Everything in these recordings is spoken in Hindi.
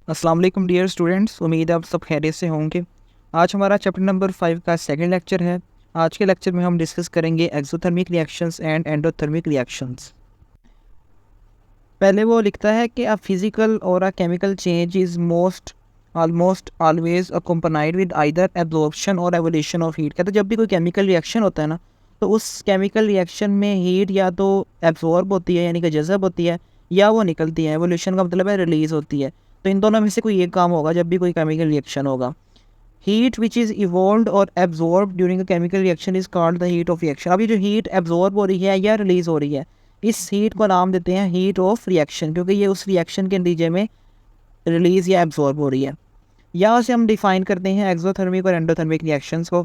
अस्सलाम वालेकुम डियर स्टूडेंट्स, उम्मीद है आप सब खैरियत से होंगे। आज हमारा चैप्टर नंबर 5 का सेकंड लेक्चर है। आज के लेक्चर में हम डिस्कस करेंगे exothermic reactions and endothermic reactions. पहले वो लिखता है कि अ फिजिकल और a chemical change is almost always accompanied with either absorption और एवोल्यूशन ऑफ हीट। कहते हैं जब भी कोई केमिकल रिएक्शन होता है ना, तो उस केमिकल रिएक्शन में हीट या तो एब्जॉर्ब होती है यानी कि जज़ब होती है, या वो निकलती है। एवोल्यूशन का मतलब है रिलीज़ होती है। तो इन दोनों में से कोई एक काम होगा जब भी कोई केमिकल रिएक्शन होगा। हीट विच इज़ इवॉल्व्ड और absorb during a chemical reaction is called the heat of reaction. अब ये जो हीट एब्जॉर्ब हो रही है या रिलीज़ हो रही है, इस हीट को नाम देते हैं हीट ऑफ रिएक्शन, क्योंकि ये उस रिएक्शन के नतीजे में रिलीज़ या एब्जॉर्ब हो रही है। यहाँ से हम डिफाइन करते हैं एक्सोथर्मिक और एंडोथर्मिक रिएक्शंस को।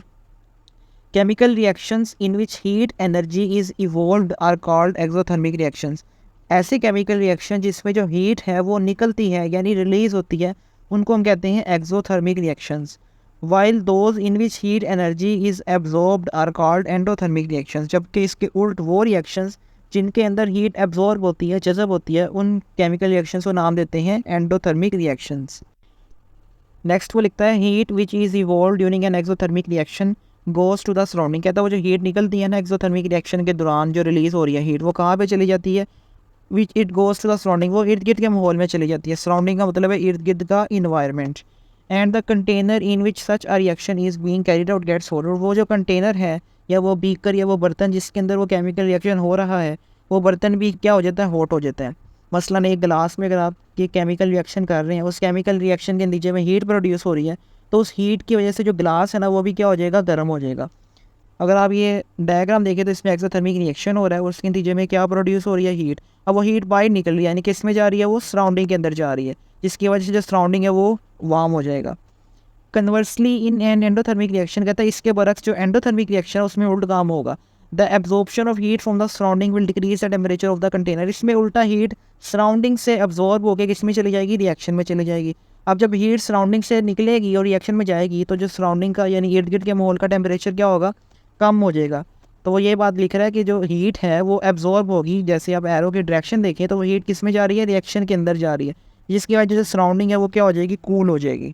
Chemical reactions in which heat energy is evolved are called exothermic reactions. ऐसे केमिकल रिएक्शन जिसमें जो हीट है वो निकलती है यानी रिलीज होती है, उनको हम कहते हैं exothermic reactions. While those in which heat energy is absorbed are called endothermic reactions. जबकि इसके उल्ट वो रिएक्शंस जिनके अंदर हीट एब्जॉर्ब होती है, जज़ब होती है, उन केमिकल रिएक्शंस को नाम देते हैं एंडोथर्मिक रिएक्शंस। नेक्स्ट वो लिखता है heat which is evolve during an exothermic reaction goes to the surrounding. कहता है वो जो हीट निकलती है ना एक्सोथर्मिक रिएक्शन के दौरान, जो रिलीज़ हो रही है हीट, वो कहाँ पे चली जाती है? Which it goes to the surrounding, वो इर्द गिर्द के माहौल में चली जाती है। सराउंडिंग का मतलब है इर्द गिर्द का environment. And the container in which such a reaction is being carried out gets hot. वो जो कंटेनर है या वो बीकर या वो बर्तन जिसके अंदर वो केमिकल रिएक्शन हो रहा है, वो बर्तन भी क्या हो जाता है? हॉट हो जाता है। मसलन एक गिलास में अगर आप ये केमिकल रिएक्शन कर रहे हैं, उस केमिकल रिएक्शन के नतीजे में हीट प्रोड्यूस हो रही है, तो उस हीट की वजह से जो गिलास है ना वो भी क्या हो जाएगा? गर्म हो जाएगा। अगर आप ये डायग्राम देखें तो इसमें एक्सोथर्मिक रिएक्शन हो रहा है और उसके नतीजे में क्या प्रोड्यूस हो रही है? हीट। अब वो हीट बाहर निकल रही है यानी कि इसमें जा रही है, वो सराउंडिंग के अंदर जा रही है, जिसकी वजह से जो सराउंडिंग है वो वार्म हो जाएगा। Conversely in an endothermic reaction, कहता है इसके बरक्स जो एंडोथर्मिक रिएक्शन है उसमें उल्टा काम होगा। The absorption of heat from the surrounding will decrease the temperature of the container. इसमें उल्टा हीट सराउंडिंग से एब्जॉर्ब होकर किस में चली जाएगी? रिएक्शन में चली जाएगी। अब जब हीट सराउंडिंग से निकलेगी और रिएक्शन में जाएगी, तो जो सराउंडिंग का यानी इर्द गिर्द के माहौल का टेम्परेचर क्या होगा? कम हो जाएगा। तो वो ये बात लिख रहा है कि जो हीट है वो एब्जॉर्ब होगी। जैसे आप एरो की डायरेक्शन देखें तो वो हीट किस में जा रही है? रिएक्शन के अंदर जा रही है, जिसकी वजह से सराउंडिंग है वो क्या हो जाएगी? कूल हो जाएगी।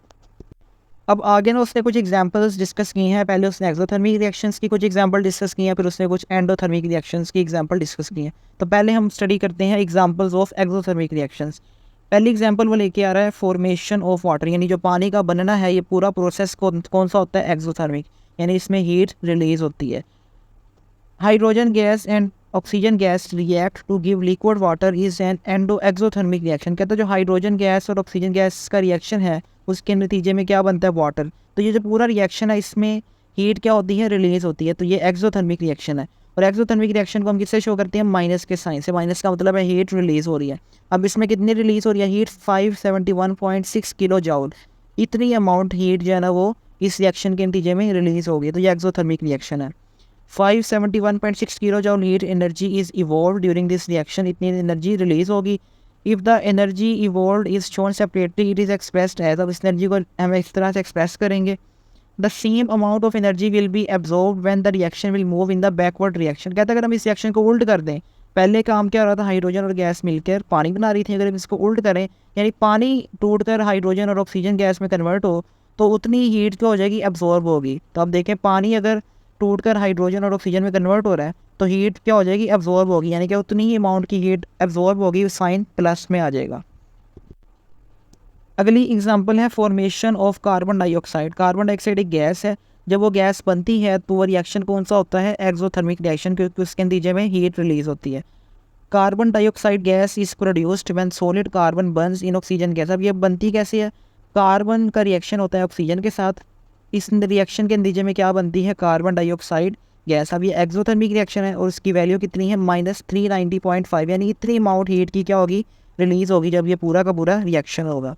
अब आगे ना उसने कुछ एग्जांपल्स डिस्कस किए हैं। पहले उसने एक्सोथर्मिक रिएक्शंस की कुछ एग्जांपल डिस्कस किए हैं, फिर उसने कुछ एंडोथर्मिक रिएक्शंस की एग्जांपल डिस्कस किए हैं। तो पहले हम स्टडी करते हैं एग्जांपल्स ऑफ एक्सोथर्मिक रिएक्शंस। पहली एग्जांपल वो लेके आ रहा है फॉर्मेशन ऑफ वाटर, यानी जो पानी का बनना है, ये पूरा प्रोसेस कौन सा होता है? एक्सोथर्मिक, यानी इसमें हीट रिलीज होती है। Hydrogen gas and oxygen gas react to give liquid water is an exothermic reaction. कहते हैं जो हाइड्रोजन गैस और ऑक्सीजन गैस का रिएक्शन है उसके नतीजे में क्या बनता है? वाटर। तो ये जो पूरा रिएक्शन है इसमें हीट क्या होती है? रिलीज होती है। तो ये एक्सोथर्मिक रिएक्शन है। और एक्सोथर्मिक रिएक्शन को हम किससे शो करते हैं? माइनस के साइन से। माइनस का मतलब है हीट रिलीज हो रही है। अब इसमें कितनी रिलीज हो रही है? Heat 571.6 kilo joule. इतनी अमाउंट हीट जो है ना वो इस रिएक्शन के नतीजे में रिलीज होगी। तो ये एक्सोथर्मिक रिएक्शन है। 571.6 kilo joule heat energy is evolve during this reaction. इतनी एनर्जी रिलीज होगी। If the energy evolve is shown separately it is expressed as. अब इस एनर्जी को हम इस तरह से एक्सप्रेस करेंगे। The same amount of energy will be absorb when the reaction will move in the backward reaction. कहता है अगर हम इस रिएक्शन को उल्ट कर दें, पहले काम क्या हो रहा था? हाइड्रोजन और गैस मिलकर पानी बना रही थी। अगर हम इसको उल्ट करें यानी पानी टूटकर हाइड्रोजन और ऑक्सीजन गैस में कन्वर्ट हो, तो उतनी हीट क्या हो जाएगी? एब्जॉर्ब होगी। तो अब देखें पानी अगर टूटकर हाइड्रोजन और ऑक्सीजन में कन्वर्ट हो रहा है तो हीट क्या हो जाएगी? एब्जॉर्ब होगी, यानी कि उतनी ही अमाउंट की हीट एब्जॉर्ब होगी, साइन प्लस में आ जाएगा। अगली एग्जांपल है formation of carbon dioxide. Carbon dioxide एक गैस है। जब वो गैस बनती है तो वो रिएक्शन कौन सा होता है? एक्सोथर्मिक रिएक्शन, क्योंकि उसके नतीजे में हीट रिलीज होती है। Carbon dioxide gas is produced when solid carbon Burns in oxygen gas. अब ये बनती कैसे है? कार्बन का रिएक्शन होता है ऑक्सीजन के साथ। इस रिएक्शन के नतीजे में क्या बनती है? Carbon dioxide gas. अब ये एक्सोथर्मिक रिएक्शन है और उसकी वैल्यू कितनी है? -390.5, यानी इतनी अमाउंट हीट की क्या होगी? रिलीज होगी जब ये पूरा का पूरा रिएक्शन होगा।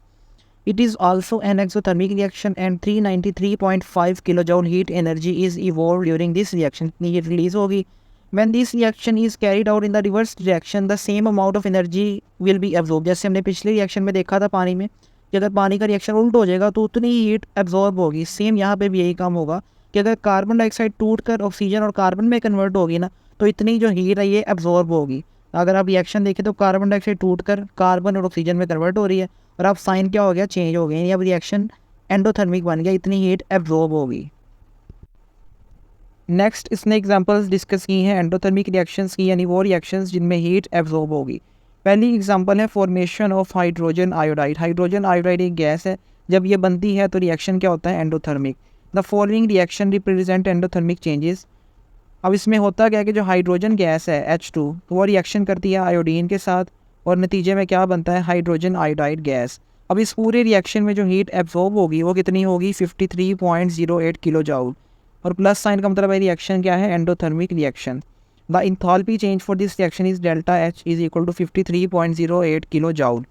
It is also an exothermic reaction and 393.5 kilojoule heat energy is evolved during this reaction. इतनी हीट रिलीज होगी। When this reaction is carried out in the reverse direction, the same amount of energy will be absorbed. जैसे हमने पिछले रिएक्शन में देखा था पानी में कि अगर पानी का रिएक्शन उल्ट हो जाएगा तो उतनी ही हीट एब्जॉर्ब होगी। सेम यहाँ पे भी यही काम होगा कि अगर कार्बन डाइऑक्साइड टूट कर ऑक्सीजन और कार्बन में कन्वर्ट होगी ना, तो इतनी जो हीट है ये एब्जॉर्ब होगी। अगर आप रिएक्शन देखें तो कार्बन डाइऑक्साइड टूट कर कार्बन और ऑक्सीजन में कन्वर्ट हो रही है और अब साइन क्या हो गया, चेंज हो गया, यानी अब रिएक्शन एंडोथर्मिक बन गया, इतनी हीट एब्जॉर्ब होगी। नेक्स्ट इसने एग्जांपल्स डिस्कस की हैं एंडोथर्मिक रिएक्शंस की, यानी वो रिएक्शंस जिनमें हीट एब्जॉर्ब होगी। पहली एग्जांपल है formation of hydrogen iodide. Hydrogen iodide एक गैस है, जब ये बनती है तो रिएक्शन क्या होता है, endothermic. The following reaction represent endothermic changes. अब इसमें होता क्या है कि जो हाइड्रोजन गैस है H2 तो वो रिएक्शन करती है आयोडीन के साथ और नतीजे में क्या बनता है, हाइड्रोजन आयोडाइड गैस। अब इस पूरे रिएक्शन में जो हीट एब्जॉर्ब होगी वो कितनी होगी, 53.08 किलो जाउल। और प्लस साइन का मतलब है रिएक्शन क्या है, endothermic reaction. The enthalpy change for this reaction is delta H is equal to 53.08 kilo joule.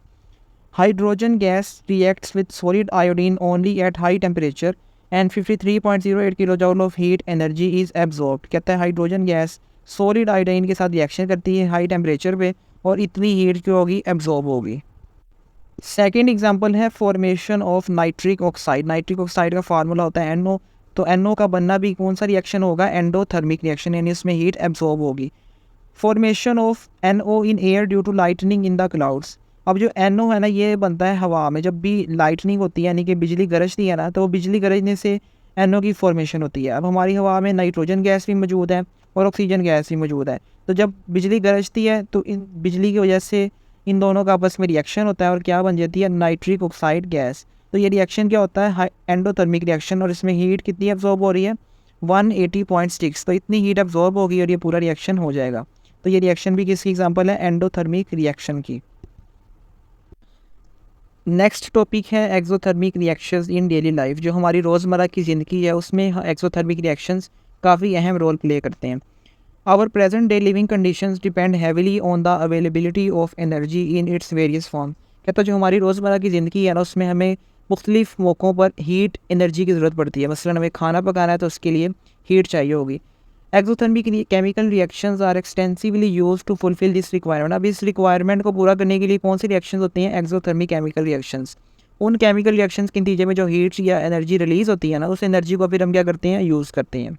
Hydrogen gas reacts with solid iodine only at high temperature and 53.08 kilojoule of heat energy is absorbed। कहता है हाइड्रोजन गैस सॉलिड आयोडीन के साथ रिएक्शन करती है हाई टेम्परेचर पे और इतनी हीट जो होगी एब्जॉर्ब होगी। सेकेंड एग्जांपल है formation of nitric oxide. Nitric oxide का फार्मूला होता है NO, तो NO का बनना भी कौन सा रिएक्शन होगा, एंडोथर्मिक रिएक्शन, यानी इसमें हीट एब्जॉर्ब होगी। Formation of NO in air due to lightning in the clouds. अब जो NO है ना ये बनता है हवा में, जब भी लाइटनिंग होती है यानी कि बिजली गरजती है ना, तो बिजली गरजने से NO की फॉर्मेशन होती है। अब हमारी हवा में नाइट्रोजन गैस भी मौजूद है और ऑक्सीजन गैस भी मौजूद है, तो जब बिजली गरजती है तो इन बिजली की वजह से इन दोनों का आपस में रिएक्शन होता है और क्या बन जाती है, नाइट्रिक ऑक्साइड गैस। तो ये रिएक्शन क्या होता है, एंडोथर्मिक रिएक्शन, और इसमें हीट कितनी एब्जॉर्ब हो रही है, 180.6। तो इतनी हीट एब्जॉर्ब होगी और ये पूरा रिएक्शन हो जाएगा। तो ये रिएक्शन भी किसकी एग्जांपल है, एंडोथर्मिक रिएक्शन की। नेक्स्ट टॉपिक है exothermic reactions in daily life. जो हमारी रोज़मर्रा की ज़िंदगी है उसमें एक्सोथर्मिक रिएक्शंस काफ़ी अहम रोल प्ले करते हैं। Our present day living conditions depend heavily on the availability of energy in its various form. कहता जो हमारी रोज़मर्रा की ज़िंदगी है ना उसमें हमें मुख्तलिफ मौक़ों पर हीट एनर्जी की ज़रूरत पड़ती है। मसलन हमें खाना पकाना है तो उसके लिए हीट चाहिए होगी। Exothermic chemical reactions are extensively use to fulfil this requirement. अब इस रिक्वायरमेंट को पूरा करने के लिए कौन सी रिएक्शंस होती हैं, एक्सोथर्मिक केमिकल रिएक्शंस। उन केमिकल रिएक्शंस के नतीजे में जो हीट या एनर्जी रिलीज होती है ना, उस एनर्जी को फिर हम क्या करते हैं, यूज़ करते हैं।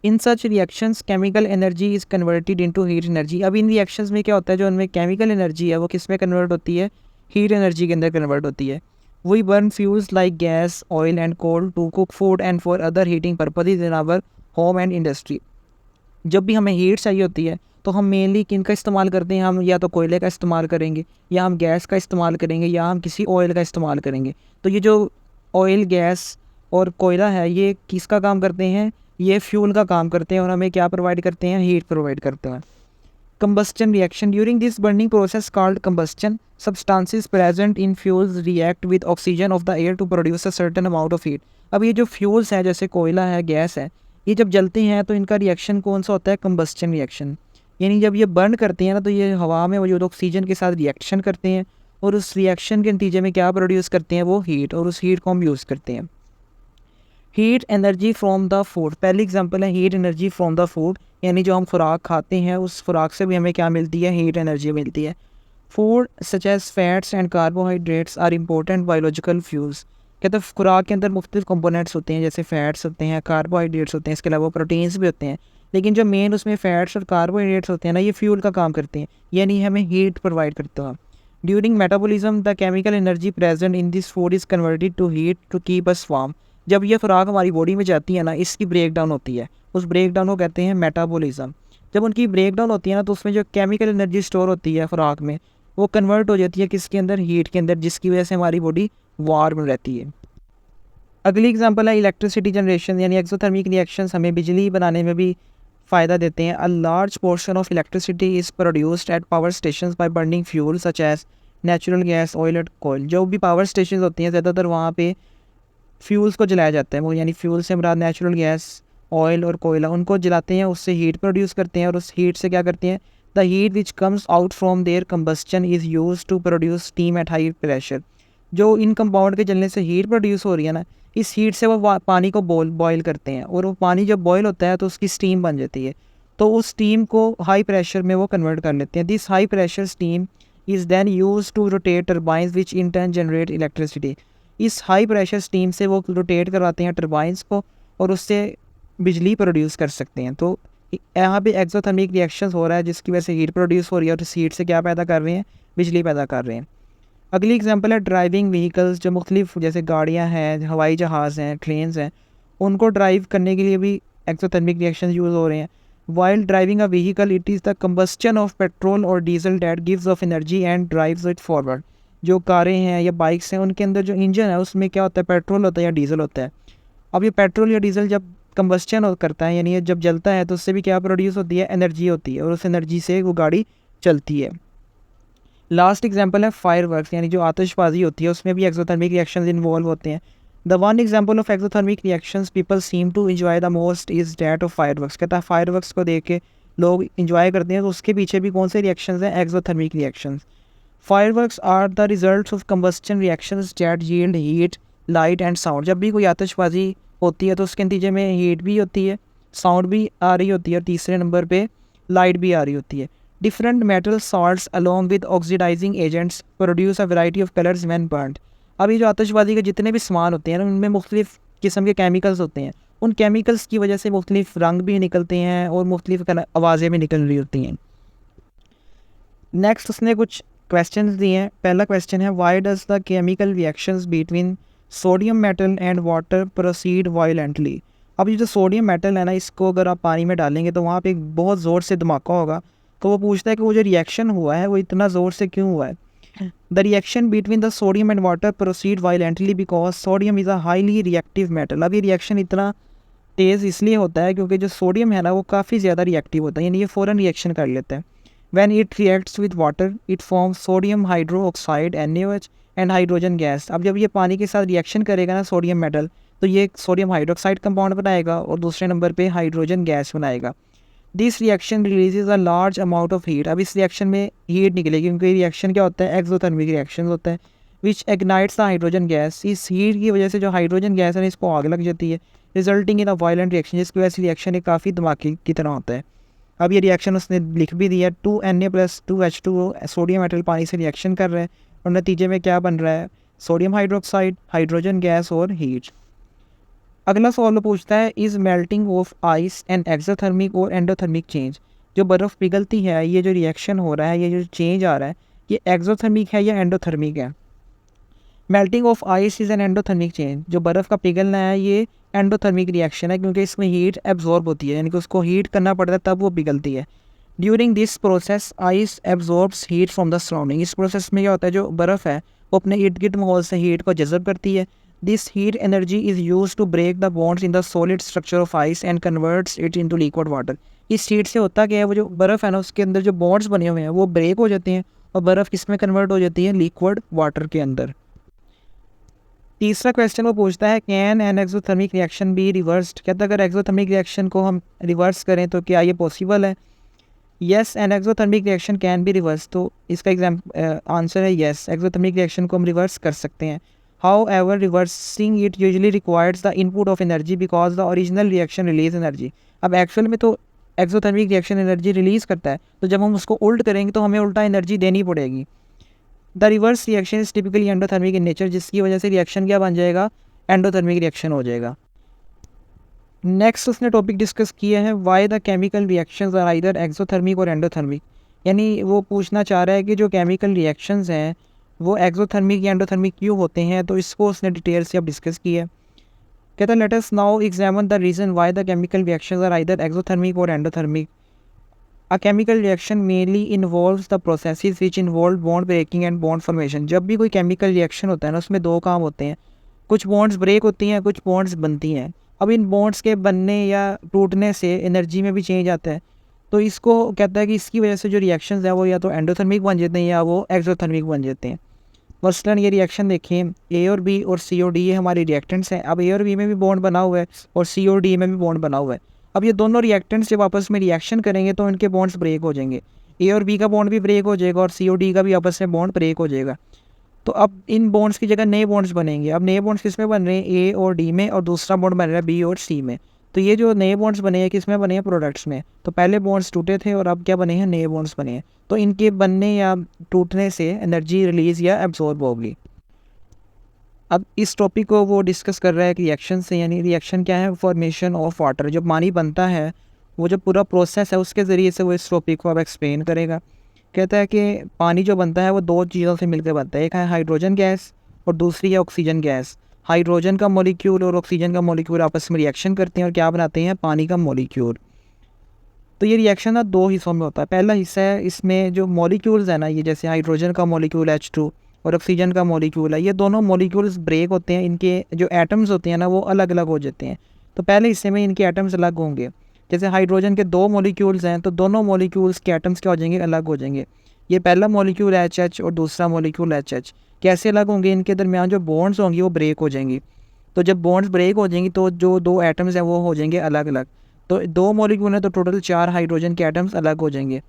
In such reactions chemical energy is converted into heat energy. अब इन रिएक्शंस में क्या होता है, जो उनमें केमिकल एनर्जी है वो किस में कन्वर्ट होती है, हीट एनर्जी के अंदर कन्वर्ट होती है। We burn fuels like gas, oil and coal to cook food and for other heating purposes in our home and industry. जब भी हमें हीट चाहिए होती है तो हम मेनली किन का इस्तेमाल करते हैं, हम या तो कोयले का इस्तेमाल करेंगे, या हम गैस का इस्तेमाल करेंगे, या हम किसी ऑयल का इस्तेमाल करेंगे। तो ये जो ऑयल, गैस और कोयला है ये किसका काम करते हैं, ये फ्यूल का काम करते हैं और हमें क्या प्रोवाइड करते हैं, हीट प्रोवाइड करते हैं। Combustion reaction during this burning process called combustion, substances present in fuels react with oxygen of the air to produce a certain amount of heat। अब ये जो फ्यूल्स हैं जैसे कोयला है, गैस है, ये जब जलते हैं तो इनका रिएक्शन कौन सा होता है, कंबस्चन रिएक्शन। यानी जब ये बर्न करते हैं ना तो ये हवा में मौजूद ऑक्सीजन के साथ रिएक्शन करते हैं और उस रिएक्शन के नतीजे में क्या प्रोड्यूस करते हैं, वो हीट, और उस हीट को हम यूज़ करते हैं। Heat energy from the food. पहली एग्जांपल है heat energy from the food, यानी जो हम खुराक खाते हैं उस खुराक से भी हमें क्या मिलती है, हीट एनर्जी मिलती है। Food such as fats and carbohydrates are important biological fuels. कहते हैं खुराक के अंदर मुख्तलिफ कंपोनेंट्स होते हैं, जैसे फैट्स होते हैं, कार्बोहाइड्रेट्स होते हैं, इसके अलावा प्रोटीन्स भी होते हैं। लेकिन जो मेन उसमें फैट्स और कार्बोहाइड्रेट्स होते हैं ना, ये फ्यूल का काम करते हैं, यानी हमें हीट प्रोवाइड करते हैं। During metabolism the chemical energy present in this food is converted to heat to keep us warm. जब ये खुराक हमारी बॉडी में जाती है ना, इसकी ब्रेक डाउन होती है, उस ब्रेक डाउन को कहते हैं मेटाबॉलिज्म। जब उनकी ब्रेक डाउन होती है ना तो उसमें जो केमिकल एनर्जी स्टोर होती है खुराक में, वो कन्वर्ट हो जाती है किसके अंदर, हीट के अंदर, जिसकी वजह से हमारी बॉडी वार्म रहती है। अगली एग्जांपल है इलेक्ट्रिसिटी जनरेशन, यानी एक्सोथर्मिक रिएक्शंस हमें बिजली बनाने में भी फ़ायदा देते हैं। A large portion of electricity is produced at power stations by burning fuel such as natural gas, oil and कोयल। जो भी पावर स्टेशन होती हैं ज़्यादातर वहाँ पे फ्यूल्स को जलाया जाता है, वो यानी फ्यूल से हमारा नेचुरल गैस, ऑयल और कोयला, उनको जलाते हैं, उससे हीट प्रोड्यूस करते हैं और उस हीट से क्या करते हैं, the heat which comes out from their combustion is use to produce steam at high pressure. जो इन कंपाउंड के जलने से हीट प्रोड्यूस हो रही है ना, इस हीट से वो पानी को बॉयल करते हैं और वो पानी जब बॉयल होता है तो उसकी स्टीम बन जाती है, तो उस स्टीम को हाई प्रेशर में वो कन्वर्ट कर लेते हैं। This high pressure steam is then use to rotate turbines which in turn generate electricity. इस हाई प्रेशर स्टीम से वो रोटेट करवाते हैं टर्बाइंस को और उससे बिजली प्रोड्यूस कर सकते हैं। तो यहाँ पे एक्सोथर्मिक रिएक्शंस हो रहा है जिसकी वजह से हीट प्रोड्यूस हो रही है और इस हीट से क्या पैदा कर रहे हैं, बिजली पैदा कर रहे हैं। अगली एग्जांपल है ड्राइविंग व्हीकल्स, जो मुख्तलिफ जैसे गाड़ियाँ हैं, हवाई जहाज़ हैं, ट्रेन्स हैं, उनको ड्राइव करने के लिए भी एक्सोथर्मिक रिएक्शन यूज़ हो रहे हैं। While driving a vehicle it is the combustion of petrol और diesel that gives off energy and drives it forward. जो कारें हैं या बाइक्स हैं, उनके अंदर जो इंजन है उसमें क्या होता है, पेट्रोल होता है या डीजल होता है। अब ये पेट्रोल या डीजल जब कंबस्शन करता है, यानी ये जब जलता है, तो उससे भी क्या प्रोड्यूस होती है, एनर्जी होती है, और उस एनर्जी से वो गाड़ी चलती है। लास्ट एग्जांपल है फायरवर्क्स, यानी जो आतिशबाजी होती है, उसमें भी एक्सोथर्मिक रिएक्शंस इन्वॉल्व होते हैं। The one example of exothermic reactions people seem to enjoy the most is that of fireworks. कहता है फायरवर्क्स को देख के लोग इंजॉय करते हैं, तो उसके पीछे भी कौन से रिएक्शंस हैं, exothermic reactions. Fireworks are the results of combustion reactions that yield heat, light and sound. जब भी कोई आतिशबाजी होती है तो उसके नतीजे में हीट भी होती है, साउंड भी आ रही होती है, और तीसरे नंबर पे लाइट भी आ रही होती है। Different metal salts along with oxidising agents produce a variety of colours when burned. अब ये जो आतिशबाजी के जितने भी सामान होते हैं ना, उनमें मुख्तलिफ किस्म के केमिकल्स होते हैं। उन केमिकल्स की वजह से मुख्तलिफ रंग भी निकलते हैं और मुख्तलिफ आवाज़ें भी निकल रही होती हैं। नेक्स्ट उसने कुछ क्वेश्चंस दिए हैं। पहला क्वेश्चन है, why does the chemical reactions between sodium metal and water proceed violently. अब ये जो सोडियम मेटल है ना, इसको अगर आप पानी में डालेंगे तो वहाँ पे एक बहुत ज़ोर से धमाका होगा। तो वो पूछता है कि वो जो रिएक्शन हुआ है वो इतना ज़ोर से क्यों हुआ है। The reaction between the sodium and water proceed violently because sodium is a highly reactive metal. अब ये रिएक्शन इतना तेज़ इसलिए होता है क्योंकि जो सोडियम है ना, वो काफ़ी ज़्यादा रिएक्टिव होता है, यानी ये फ़ौरन रिएक्शन कर लेता है। When it reacts with water, it forms sodium hydroxide NaOH and hydrogen gas। अब जब ये पानी के साथ रिएक्शन करेगा ना सोडियम मेटल, तो ये सोडियम हाइड्रोक्साइड कंपाउंड बनाएगा और दूसरे नंबर पे हाइड्रोजन गैस बनाएगा। This reaction releases a large amount of heat. अब इस रिएक्शन में हीट निकलेगी क्योंकि रिएक्शन क्या होता है, एक्सोथर्मिक रिएक्शन होता है, विच इग्नाइट्स द हाइड्रोजन गैस। इस हीट की वजह से जो हाइड्रोजन गैस है इसको आग लग जाती है, resulting in a violent reaction, जिसकी वजह से रिएक्शन एक काफ़ी धमाके की तरह होता है। अब ये रिएक्शन उसने लिख भी दिया, 2Na+2H2O सोडियम मेटल पानी से रिएक्शन कर रहा है और नतीजे में क्या बन रहा है, सोडियम हाइड्रोक्साइड, हाइड्रोजन गैस और हीट। अगला सवाल पूछता है, is melting of ice and exothermic और एंडोथर्मिक चेंज। जो बर्फ़ पिघलती है, ये जो रिएक्शन हो रहा है, ये जो चेंज आ रहा है, ये एक्सोथर्मिक है या एंडोथर्मिक है। Melting of ice is an endothermic change. जो बर्फ़ का पिघलना है ये एंडोथर्मिक रिएक्शन है क्योंकि इसमें हीट एब्जॉर्ब होती है, यानी कि उसको हीट करना पड़ता है तब वो पिघलती है। During this process ice absorbs heat from the surrounding. इस प्रोसेस में क्या होता है, जो बर्फ़ है वो अपने इर्द गिर्द माहौल से हीट को जज़ब करती है। This heat energy is use to break the bonds in the solid structure of ice and converts it into liquid water. इस हीट से होता क्या है, वो जो बर्फ़ है ना उसके अंदर जो बॉन्ड्स बने हुए हैं वो ब्रेक हो जाते हैं और बर्फ़ किस में कन्वर्ट हो जाती है, लिक्विड वाटर के अंदर। तीसरा क्वेश्चन वो पूछता है, can an exothermic reaction be reversed. कहता है अगर एक्सोथर्मिक रिएक्शन को हम रिवर्स करें तो क्या ये पॉसिबल है। Yes, N exothermic reaction can be reverse. तो इसका आंसर है येस, एक्सोथर्मिक रिएक्शन को हम रिवर्स कर सकते हैं। How ever reversing it usually requires the input of energy because the original reaction release energy. अब एक्चुअल में तो एक्सोथर्मिक रिएक्शन एनर्जी रिलीज़ करता है, तो जब हम उसको उल्ट करेंगे तो हमें उल्टा एनर्जी देनी पड़ेगी। The reverse reaction is typically endothermic in nature, जिसकी वजह से रिएक्शन क्या बन जाएगा, एंडोथर्मिक रिएक्शन हो जाएगा। नेक्स्ट उसने टॉपिक डिस्कस किया है, why the chemical reactions are either exothermic और एंडोथर्मिक। यानी वो पूछना चाह रहा है कि जो केमिकल रिएक्शंस हैं वो एक्सोथर्मिक या एंडोथर्मिक क्यों होते हैं, तो इसको उसने डिटेल से अब डिस्कस किया है। कहता है, let us now examine the reason why the chemical reactions are either exothermic और endothermic. A chemical reaction mainly involves the processes which involve bond breaking and bond formation। जब भी कोई केमिकल रिएक्शन होता है ना, उसमें दो काम होते हैं, कुछ बॉन्ड्स ब्रेक होती हैं, कुछ बॉन्ड्स बनती हैं। अब इन बॉन्ड्स के बनने या टूटने से एनर्जी में भी चेंज आता है, तो इसको कहता है कि इसकी वजह से जो रिएक्शंस हैं वो या तो एंडोथर्मिक बन जाते हैं या वो एक्सोथर्मिक बन जाते हैं। मसलन ये रिएक्शन देखें, ए और बी और सी और डी ये हमारे रिएक्टेंट्स हैं। अब ए और बी में भी बॉन्ड बना हुआ है और सी और डी में भी बॉन्ड बना हुआ है। अब ये दोनों रिएक्टेंट्स जब आपस में रिएक्शन करेंगे तो इनके बॉन्ड्स ब्रेक हो जाएंगे, ए और बी का बॉन्ड भी ब्रेक हो जाएगा और सी और डी का भी आपस में बॉन्ड ब्रेक हो जाएगा। तो अब इन बॉन्ड्स की जगह नए बॉन्ड्स बनेंगे। अब नए बॉन्ड्स किस में बन रहे हैं, ए और डी में, और दूसरा बॉन्ड बन रहा है बी और सी में। तो ये जो नए बॉन्ड्स बने हैं किस में बने हैं, प्रोडक्ट्स में। तो पहले बॉन्ड्स टूटे थे और अब क्या बने हैं, नए बॉन्ड्स बने हैं। तो इनके बनने या टूटने से एनर्जी रिलीज़ या एब्जॉर्ब होगी। अब इस टॉपिक को वो डिस्कस कर रहा है कि रिएक्शन से, यानी रिएक्शन क्या है, फॉर्मेशन ऑफ वाटर। जब पानी बनता है वो जो पूरा प्रोसेस है उसके ज़रिए से वो इस टॉपिक को अब एक्सप्लेन करेगा। कहता है कि पानी जो बनता है वो दो चीज़ों से मिलकर बनता है, एक है हाइड्रोजन गैस और दूसरी है ऑक्सीजन गैस। हाइड्रोजन का मॉलिक्यूल और ऑक्सीजन का मॉलिक्यूल आपस में रिएक्शन करते हैं और क्या बनाते हैं, पानी का मॉलिक्यूल। तो ये रिएक्शन ना दो हिस्सों में होता है। पहला हिस्सा है, इसमें जो मॉलिक्यूल्स है ना, ये जैसे हाइड्रोजन का मॉलिक्यूल H2 और ऑक्सीजन का मॉलिक्यूल है, ये दोनों मॉलिक्यूल्स ब्रेक होते हैं, इनके जो एटम्स होते हैं ना वो अलग अलग हो जाते हैं। तो पहले हिस्से में इनके एटम्स अलग होंगे। जैसे हाइड्रोजन के दो मॉलिक्यूल्स हैं तो दोनों मॉलिक्यूल्स के एटम्स क्या हो जाएंगे, अलग हो जाएंगे। ये पहला मॉलिक्यूल HH और दूसरा मॉलिक्यूल HH कैसे अलग होंगे, इनके दरमियान जो बॉन्ड्स होंगी वो ब्रेक हो जाएंगी। तो जब बॉन्ड्स ब्रेक हो जाएंगी तो जो दो एटम्स हैं वो हो जाएंगे अलग अलग। तो दो मॉलिक्यूल हैं तो टोटल 4 हाइड्रोजन के एटम्स अलग हो जाएंगे।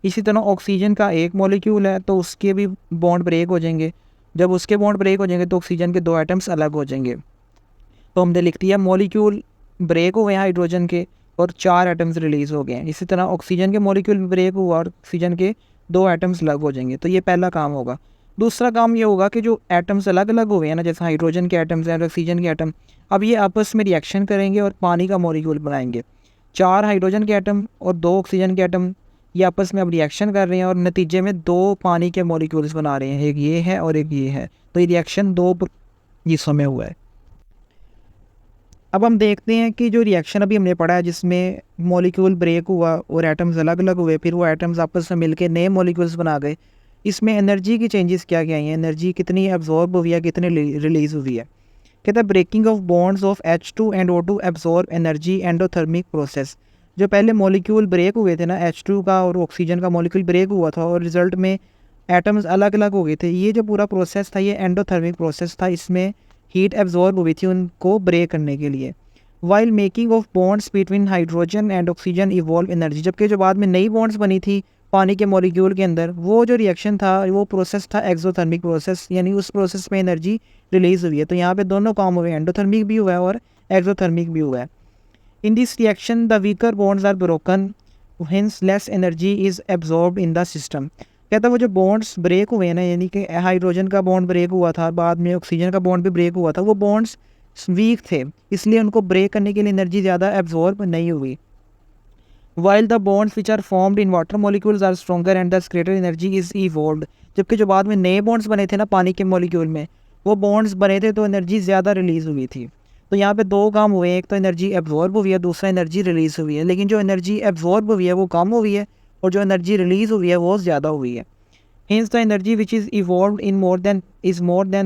इसी तरह ऑक्सीजन का एक मॉलिक्यूल है तो उसके भी बॉन्ड ब्रेक हो जाएंगे। जब उसके बॉन्ड ब्रेक हो जाएंगे तो ऑक्सीजन के दो एटम्स अलग हो जाएंगे। तो हमने लिख दिया मॉलिक्यूल ब्रेक हुए हैं हाइड्रोजन के और 4 एटम्स रिलीज़ हो गए हैं। इसी तरह ऑक्सीजन के मॉलिक्यूल भी ब्रेक हुआ और ऑक्सीजन के दो एटम्स अलग हो जाएंगे। तो ये पहला काम होगा। दूसरा काम ये होगा कि जो एटम्स अलग अलग हुए हैं ना, जैसे हाइड्रोजन के एटम्स हैं और ऑक्सीजन के एटम, अब ये आपस में रिएक्शन करेंगे और पानी का मॉलिक्यूल बनाएंगे। 4 हाइड्रोजन के एटम और 2 ऑक्सीजन के एटम ये आपस में अब रिएक्शन कर रहे हैं और नतीजे में 2 पानी के मॉलिक्यूल्स बना रहे हैं, एक ये है और एक ये है। तो ये रिएक्शन 2 हिस्सों में हुआ है। अब हम देखते हैं कि जो रिएक्शन अभी हमने पढ़ा है जिसमें मॉलिक्यूल ब्रेक हुआ और एटम्स अलग अलग हुए, फिर वो एटम्स आपस में मिलकर नए मॉलिक्यूल्स बना गए, इसमें एनर्जी की चेंजेस क्या क्या आई हैं, एनर्जी कितनी एब्जॉर्ब हुई है, कितनी रिलीज़ हुई है। कहता है breaking of bonds of H2 and O2 absorb energy endothermic process. जो पहले मॉलिक्यूल ब्रेक हुए थे ना, H2 का और ऑक्सीजन का मॉलिक्यूल ब्रेक हुआ था और रिजल्ट में एटम्स अलग अलग हो गए थे, ये जो पूरा प्रोसेस था ये एंडोथर्मिक प्रोसेस था। इसमें हीट एब्जॉर्ब हुई थी उनको ब्रेक करने के लिए। While making of bonds between hydrogen and oxygen evolve energy, जबकि जो बाद में नई बॉन्ड्स बनी थी पानी के मॉलिक्यूल के अंदर, वो जो रिएक्शन था वो प्रोसेस था एक्सोथर्मिक प्रोसेस, यानी उस प्रोसेस में एनर्जी रिलीज़ हुई है। तो यहाँ पे दोनों काम हुए, एंडोथर्मिक भी हुआ है और एक्सोथर्मिक भी हुआ है। In this reaction the weaker bonds are broken, hence less energy is absorb in the system. कहता है वो जो बॉन्ड्स ब्रेक हुए हैं ना, यानी कि हाइड्रोजन का बॉन्ड ब्रेक हुआ था, बाद में ऑक्सीजन का बॉन्ड भी ब्रेक हुआ था, वो बॉन्ड्स वीक थे, इसलिए उनको ब्रेक करने के लिए एनर्जी ज़्यादा एब्जॉर्ब नहीं हुई। While the bonds which are formed in water molecules are stronger and thus greater energy is evolved, जबकि जो बाद में नए बॉन्ड्स बने थे ना पानी के मॉलिक्यूल में, वो बॉन्ड्स बने थे तो एनर्जी ज़्यादा रिलीज़ हुई थी। तो यहाँ पे दो काम हुए, एक तो एनर्जी एब्जॉर्ब हुई है, दूसरा एनर्जी रिलीज़ हुई है। लेकिन जो एनर्जी एब्जॉर्ब हुई है वो कम हुई है और जो एनर्जी रिलीज़ हुई है वो ज़्यादा हुई है। Hence the energy which is evolved in more than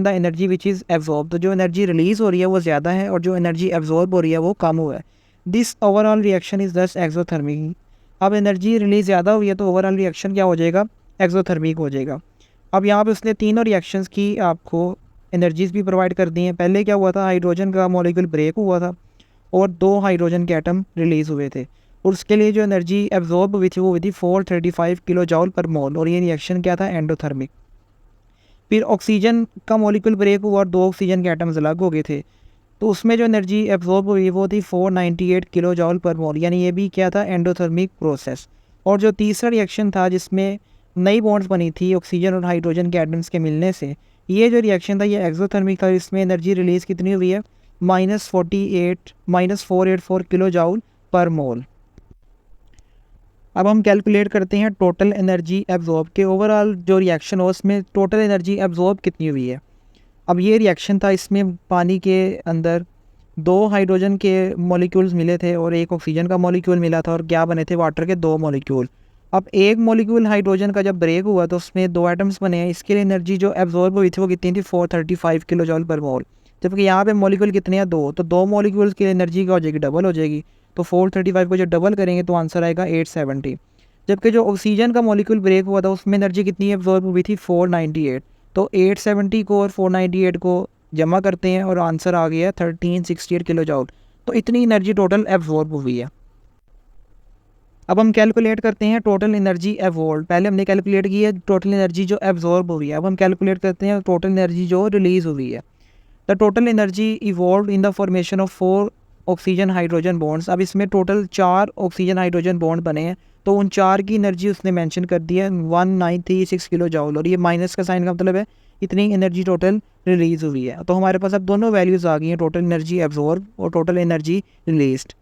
the energy which is absorbed। तो जो एनर्जी रिलीज़ हो रही है वो ज़्यादा है और जो एनर्जी एब्जॉर्ब हो रही है वो कम हुआ है। दिस ओवरऑल रिएक्शन इज़ दस एक्सोथर्मिक। अब एनर्जी रिलीज ज़्यादा हुई है तो ओवरऑल रिएक्शन क्या हो जाएगा, एक्सोथर्मिक हो जाएगा। अब यहाँ पे उसने तीनों रिएक्शंस की आपको एनर्जीज भी प्रोवाइड कर दी हैं। पहले क्या हुआ था, हाइड्रोजन का मॉलिक्यूल ब्रेक हुआ था और 2 हाइड्रोजन के एटम रिलीज़ हुए थे और उसके लिए जो एनर्जी एब्जॉर्ब हुई थी वो हुई थी 435 किलो जॉल पर मोल, और ये रिएक्शन क्या था, एंडोथर्मिक। फिर ऑक्सीजन का मॉलिक्यूल ब्रेक हुआ और 2 ऑक्सीजन के एटम्स अलग हो गए थे, तो उसमें जो एनर्जी एब्जॉर्ब हुई वो थी 498 किलो जॉल पर मोल, यानी ये भी क्या था, एंडोथर्मिक प्रोसेस। और जो तीसरा रिएक्शन था जिसमें नई बॉन्ड्स बनी थी ऑक्सीजन और हाइड्रोजन के एटम्स के मिलने से, ये जो रिएक्शन था ये एक्सोथर्मिक था। इसमें एनर्जी रिलीज़ कितनी हुई है, -484 किलो जॉल पर मोल। अब हम कैलकुलेट करते हैं टोटल एनर्जी एब्जॉर्ब के, ओवरऑल जो रिएक्शन हो उसमें टोटल एनर्जी एब्जॉर्ब कितनी हुई है। अब ये रिएक्शन था, इसमें पानी के अंदर 2 हाइड्रोजन के मॉलिक्यूल्स मिले थे और 1 ऑक्सीजन का मॉलिक्यूल मिला था और क्या बने थे, वाटर के 2 मॉलिक्यूल। अब एक मॉलिक्यूल हाइड्रोजन का जब ब्रेक हुआ तो उसमें 2 एटम्स बने हैं, इसके लिए एनर्जी जो एब्जॉर्ब हुई थी वो कितनी थी, 435 किलो जॉल पर मोल। जबकि यहाँ पे मॉलिक्यूल कितने हैं, 2, तो 2 मॉलिक्यूल्स की एनर्जी क्या हो जाएगी, डबल हो जाएगी। तो 435 को जब डबल करेंगे तो आंसर आएगा 870। जबकि जो ऑक्सीजन का मॉलिक्यूल ब्रेक हुआ था उसमें एनर्जी कितनी एब्जॉर्ब हुई थी, 498। तो 870 को और 498 को जमा करते हैं और आंसर आ गया 1368 किलो जॉल। तो इतनी एनर्जी टोटल एब्जॉर्ब हुई है। अब हम कैलकुलेट करते हैं टोटल एनर्जी एवॉल्व। पहले हमने कैलकुलेट की है टोटल एनर्जी जो एब्जॉर्ब हुई है, अब हम कैलकुलेट करते हैं टोटल एनर्जी जो रिलीज़ हुई है। The total energy evolve in the formation of 4 oxygen hydrogen bonds. अब इसमें टोटल 4 ऑक्सीजन हाइड्रोजन बॉन्ड बने हैं, तो उन 4 की एनर्जी उसने मेंशन कर दी है 1936 किलो जॉल, और ये माइनस का साइन का मतलब है इतनी एनर्जी टोटल रिलीज़ हुई है। तो हमारे पास अब दोनों वैल्यूज़ आ गई हैं, टोटल एनर्जी एब्जॉर्ब और total energy released.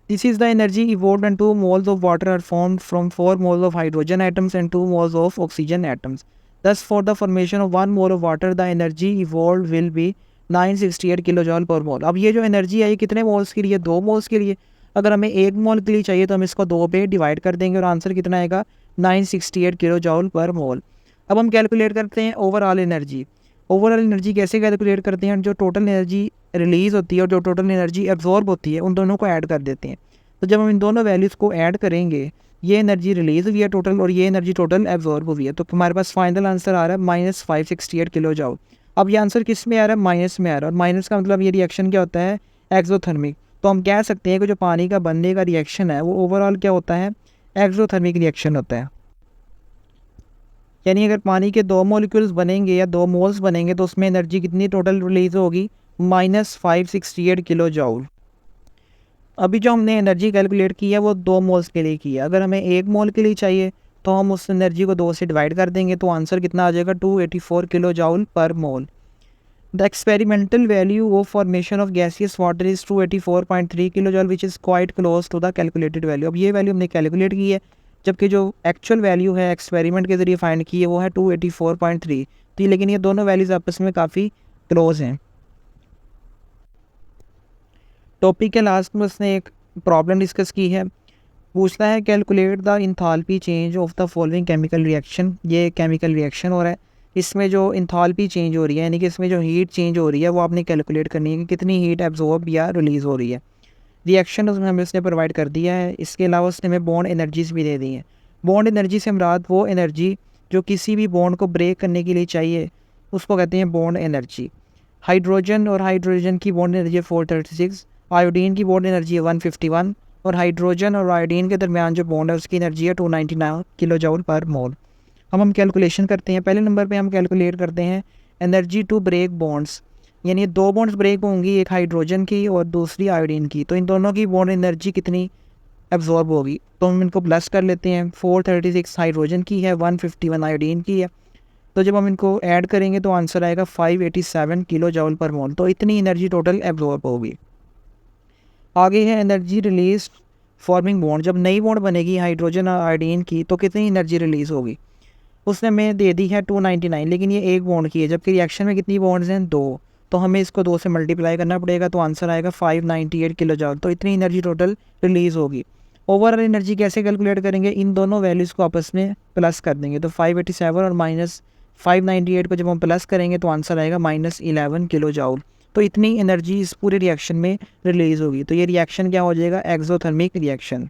This is the energy evolved when 2 moles of water are formed from 4 moles of hydrogen atoms and 2 moles of oxygen atoms. Thus, for the formation of 1 mole of water, the energy evolved will be 968 किलोजॉल पर मोल। अब ये जो एनर्जी है ये कितने मोल्स के लिए? 2 मोल्स के लिए। अगर हमें 1 मोल के लिए चाहिए तो हम इसको 2 पे डिवाइड कर देंगे और आंसर कितना आएगा? 968 किलोजॉल पर मोल। अब हम कैलकुलेट करते हैं ओवरऑल एनर्जी। ओवरऑल एनर्जी कैसे कैलकुलेट करते हैं? जो टोटल एनर्जी रिलीज़ होती है और जो टोटल एनर्जी एब्जॉर्ब होती है उन दोनों को ऐड कर देते हैं। तो जब हम इन दोनों वैल्यूज़ को ऐड करेंगे, ये एनर्जी रिलीज़ हुई है टोटल और ये एनर्जी टोटल एब्जॉर्ब हुई है, तो हमारे पास फाइनल आंसर आ रहा है -568 किलो जॉल। अब ये आंसर किस में आ रहा है? माइनस में आ रहा है। और माइनस का मतलब ये रिएक्शन क्या होता है? एक्सोथर्मिक। तो हम कह सकते हैं कि जो पानी का बनने का रिएक्शन है वो ओवरऑल क्या होता है? एक्सोथर्मिक रिएक्शन होता है। यानी अगर पानी के 2 मॉलिक्यूल्स बनेंगे या 2 मोल्स बनेंगे तो उसमें एनर्जी कितनी टोटल रिलीज़ होगी? -568 किलो जॉल। अभी जो हमने एनर्जी कैलकुलेट की है वो 2 मोल्स के लिए की है। अगर हमें 1 मोल के लिए चाहिए तो हम उस एनर्जी को 2 से डिवाइड कर देंगे तो आंसर कितना आ जाएगा? 284 kilo joule per mole. The experimental value of formation of gaseous water is 284.3 kilo joule which is quite close to the calculated value. अब ये वैल्यू हमने कैलकुलेट की है, जबकि जो एक्चुअल वैल्यू है एक्सपेरिमेंट के ज़रिए फाइंड की है वो है 284.3। तो लेकिन ये दोनों वैल्यूज़ आपस में काफ़ी क्लोज हैं। टॉपिक के लास्ट में उसने एक प्रॉब्लम डिस्कस की है। पूछता है calculate the enthalpy change of the following chemical reaction. ये केमिकल रिएक्शन हो रहा है, इसमें जो इंथाल्पी चेंज हो रही है यानी कि इसमें जो हीट चेंज हो रही है वो आपने कैलकुलेट करनी है कि कितनी हीट एब्जॉर्ब या रिलीज़ हो रही है। रिएक्शन उसमें हमें उसने प्रोवाइड कर दिया है। इसके अलावा उसने हमें बॉन्ड एनर्जीज भी दे दी हैं। बॉन्ड एनर्जी से मुराद वो एनर्जी जो किसी भी बॉन्ड को ब्रेक करने के लिए चाहिए उसको कहते हैं बॉन्ड एनर्जी। हाइड्रोजन और हाइड्रोजन की बॉन्ड एनर्जी है 436, आयोडीन की बॉन्ड एनर्जी है 151 और हाइड्रोजन और आयोडीन के दरमियान जो बॉन्ड है उसकी एनर्जी है 299 किलो जूल पर मोल। हम कैलकुलेशन करते हैं। पहले नंबर पे हम कैलकुलेट करते हैं एनर्जी टू ब्रेक बॉन्ड्स, यानी 2 बॉन्ड्स ब्रेक होंगी, एक हाइड्रोजन की और दूसरी आयोडीन की, तो इन दोनों की बॉन्ड एनर्जी कितनी एब्जॉर्ब होगी? तो हम इनको प्लस कर लेते हैं। 436 हाइड्रोजन की है, 151 आयोडीन की है, तो जब हम इनको ऐड करेंगे तो आंसर आएगा 587 किलो जूल पर मोल। तो इतनी एनर्जी टोटल एब्जॉर्ब होगी। आगे है एनर्जी रिलीज फॉर्मिंग बॉन्ड। जब नई बॉन्ड बनेगी हाइड्रोजन और आयोडीन की तो कितनी एनर्जी रिलीज़ होगी? उसने हमें दे दी है 299, लेकिन ये एक बॉन्ड की है, जबकि रिएक्शन में कितनी बॉन्ड्स हैं? 2। तो हमें इसको 2 से मल्टीप्लाई करना पड़ेगा तो आंसर आएगा 598 किलो जूल। तो इतनी एनर्जी टोटल रिलीज़ होगी। ओवरऑल एनर्जी कैसे कैलकुलेट करेंगे? इन दोनों वैल्यूज़ को आपस में प्लस कर देंगे। तो 587 और -598 को जब हम प्लस करेंगे तो आंसर आएगा -11 किलो जूल। तो इतनी एनर्जी इस पूरे रिएक्शन में रिलीज़ होगी। तो ये रिएक्शन क्या हो जाएगा? Exothermic reaction.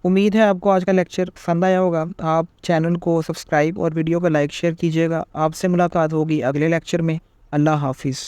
उम्मीद है आपको आज का लेक्चर पसंद आया होगा। आप चैनल को सब्सक्राइब और वीडियो को लाइक शेयर कीजिएगा। आपसे मुलाकात होगी अगले लेक्चर में। अल्लाह हाफिज़।